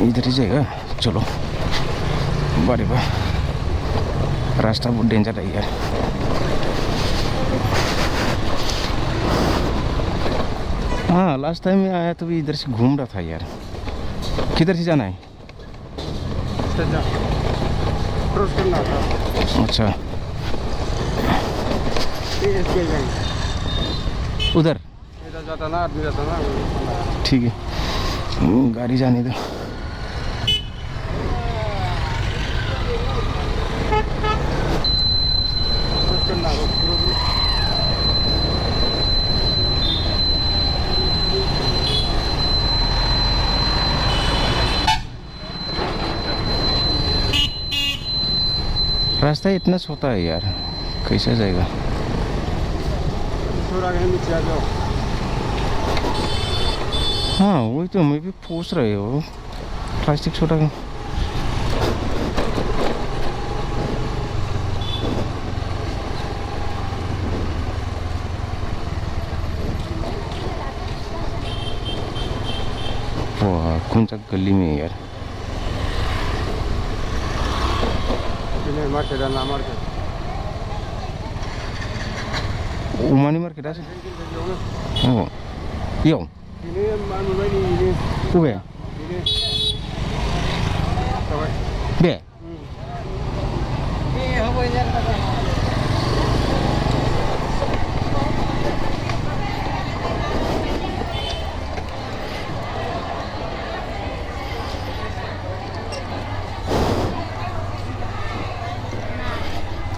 इधर ही जाएगा। चलो बारे बा रास्ता बहुत डेंजर है यार। हाँ लास्ट टाइम में आया तो भी इधर से घूम रहा था यार। किधर से जाना है? क्रॉस करना था। अच्छा उधर इधर जाता ना, आदमी जाता ना। ठीक है गाड़ी जाने दो। क्रॉस करना रास्ता इतना छोटा है यार, कैसे जाएगा? थोड़ा कहीं नीचे आ जाओ। हाँ वही तो मैं भी पूछ रहे हो, प्लास्टिक छोटा। वाह कौन सा गली में है यार? मार्केट ना market Umani market aja. Oh, iya. Ini anu lagi ini. Ube. Ini. Coba. Be. Ini apa ini?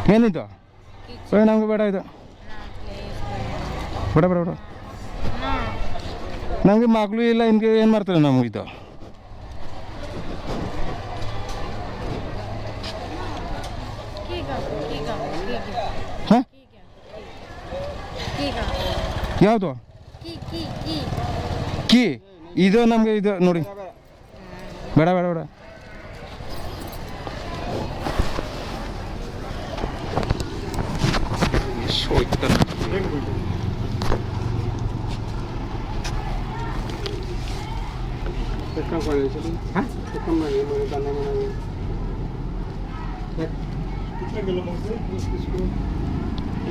Ini tuh. Apa nama beda itu? बड़ा बड़ा बड़ा नಮಗೆ ಮಕ್ಕಳು ಇಲ್ಲ ಇನ್ಗೆ ಏನು ಮಾಡ್ತಾರೆ ನಮಗೆ ಇದು ಹಾಂ ಯಾವುದು ಕೀ ಇದು ನಮಗೆ ಇದು ನೋಡಿ ಬೇಡ ಬೇಡ ಬೇಡ Tekam kali itu, hah? Tekam lagi mau tanam lagi. Kita kalau mau sih,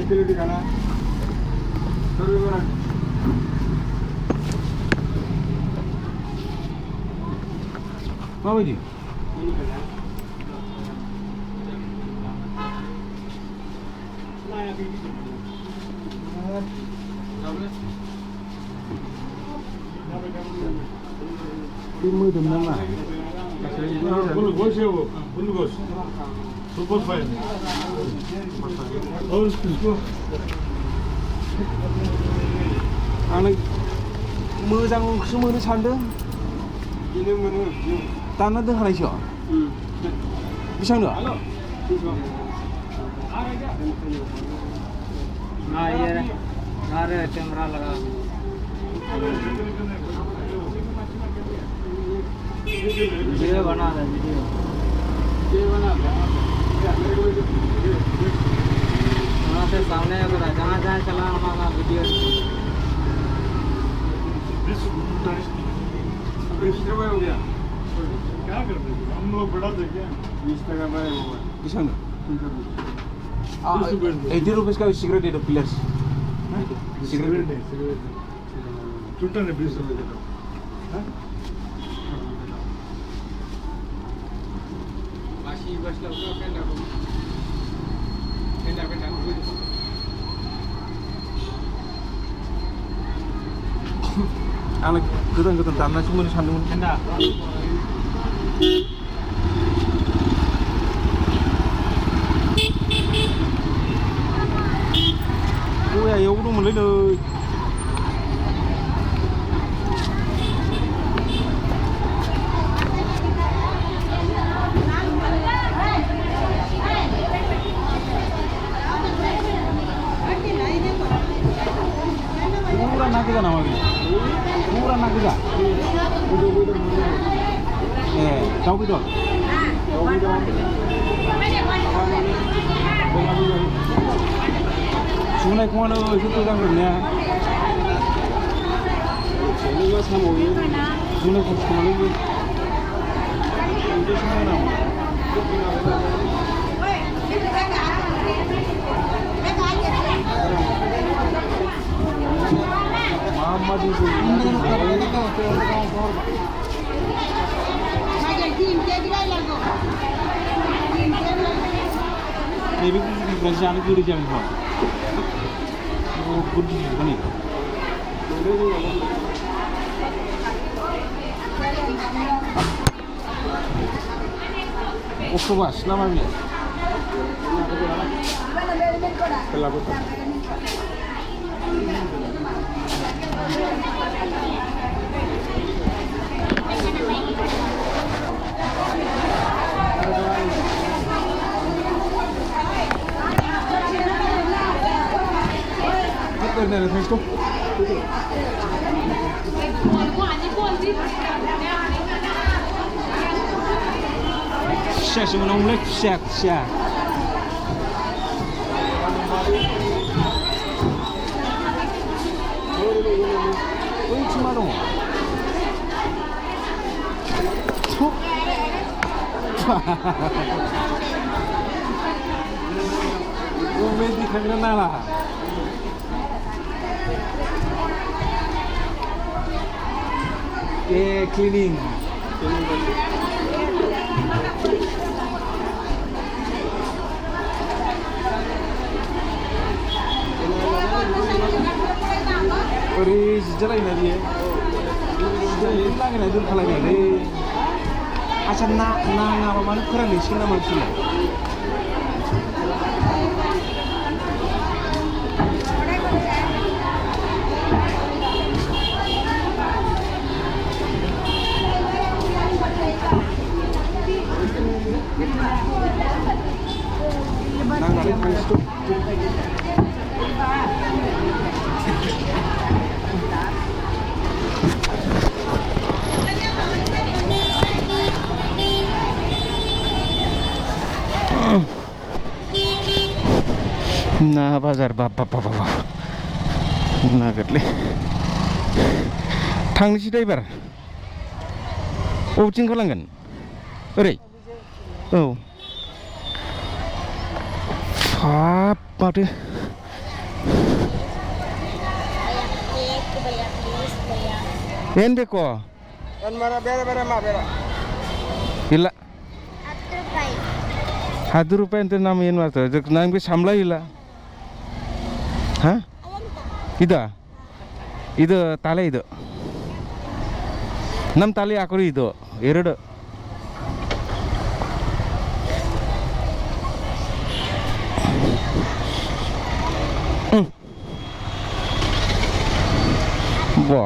itu di kana. Terus mana? Apa ini? Ini kana. Maya bibi. Ini tuh mana? Bulu gos ya bu, bulu gos. Super fine. Oh, इसको. आंलाय मोजां ओंख्रि mono सानदों। बिनो mono. दाना दोनखानायसो? बेसेबां no? हाँ ये अरे कैमरा लगा वीडियो बना रहा वीडियो बना वहाँ से सामने अगर जहाँ जहाँ चला हमारा वीडियो हो गया क्या करते हम लोग बड़ा देखे 20 टका भाई बेसेबां नो? 80 रुपीस का सिगरेट दे दो प्लेस। सिगरेट है सिगरेट टूटा ने 20 रुपए दे दो हां बाशी बस लगा पेंडा आंलाय गोदान गोदान दाननासो मोनो सानदोंमोन। पेंडा गया याव दंमोनलै नै पूरा ना गोजा नामा बे पूरा ना गोजा ए दाउ बेदर सुनायखौनो एसे मोजां मोननाया नांबावो जुनारखौ थुखोमानो नैबे गुजुनायफ्रा जानो गोदै जागोन खोमा गुदि माने अक्ट'बास ना मा बेयो Nè, thấy không? Xe xuống nó lết xe. Ôi chim đâu? Chúc. Ôi mấy đi khang na là. Cleaning. Ori jalan ini dia. Jalan lagi nih dulu kalau ini. Asal apa mana kurang nih sih nama sih. Nah bazar bapak nagetle थांनोसै driver बबेथिं खालामगोन ओरै औ हाब माथो ಏನ್ ಬೇಕು ಇಲ್ಲ 10 ರೂಪಾಯಿ ಅಂತ ನಾವು ಏನು ಮಾಡ್ತೇವೆ ಅದಕ್ಕೆ ನನಗೆ ಸಂಬಳ ಇಲ್ಲ ಹಾಂ ಇದು ತಲೆ ಇದು ನಮ್ಮ ತಲೆ ಹಾಕೋರು ಇದು ಎರಡು वा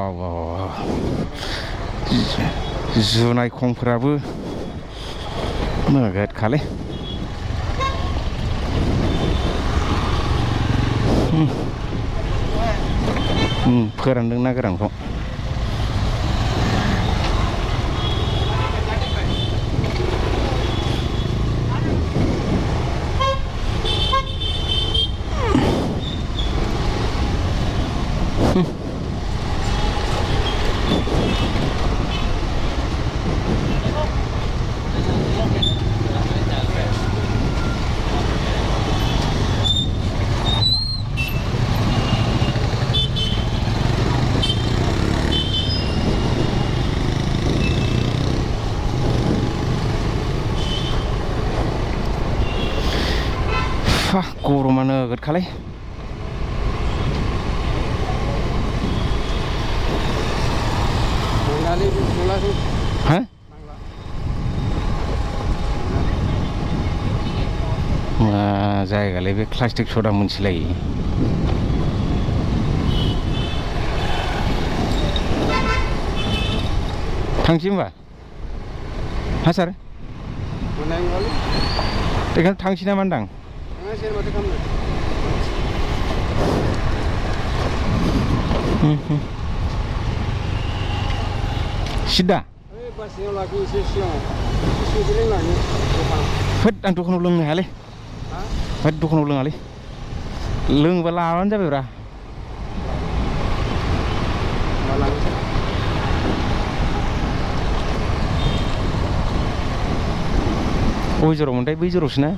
जुनाय खंफोराबो नोगोद खालै फोरानदों ना गोरानखौ गरमा नोगोद खालै हा मा जायगालै बे प्लास्टिक सदा मोनसेलायो थांसै होमबा हा सार बेखायनो थांसै नामा होनदां सिदा होद आं दखानाव लोंनो हायालै होद दखानाव लोङालै लोङोबा लाबानो जाबायब्रा बबे जराव मोनथाय बै जरावसो ना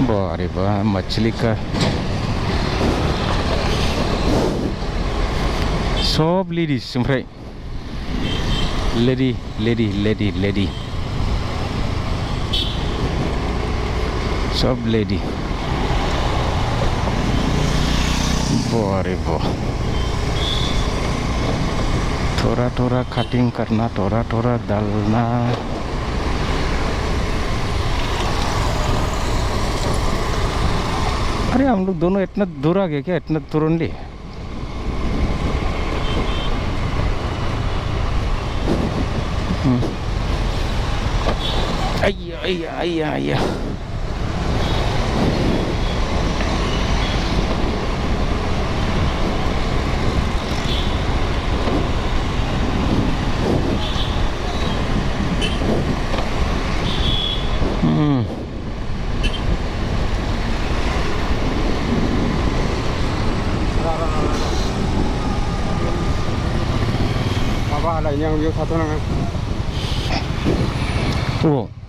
बारे बा मछली का सब लेडिस ओमफ्राय लेडी सब लेडी बारे बा थोड़ा कटिंग करना थोड़ा डालना अरे हम लोग दोनों इतना दूर आ गए क्या इतना तुरंतली अय्या माबा लायनायाव बेयाव थाथ'नाङा अ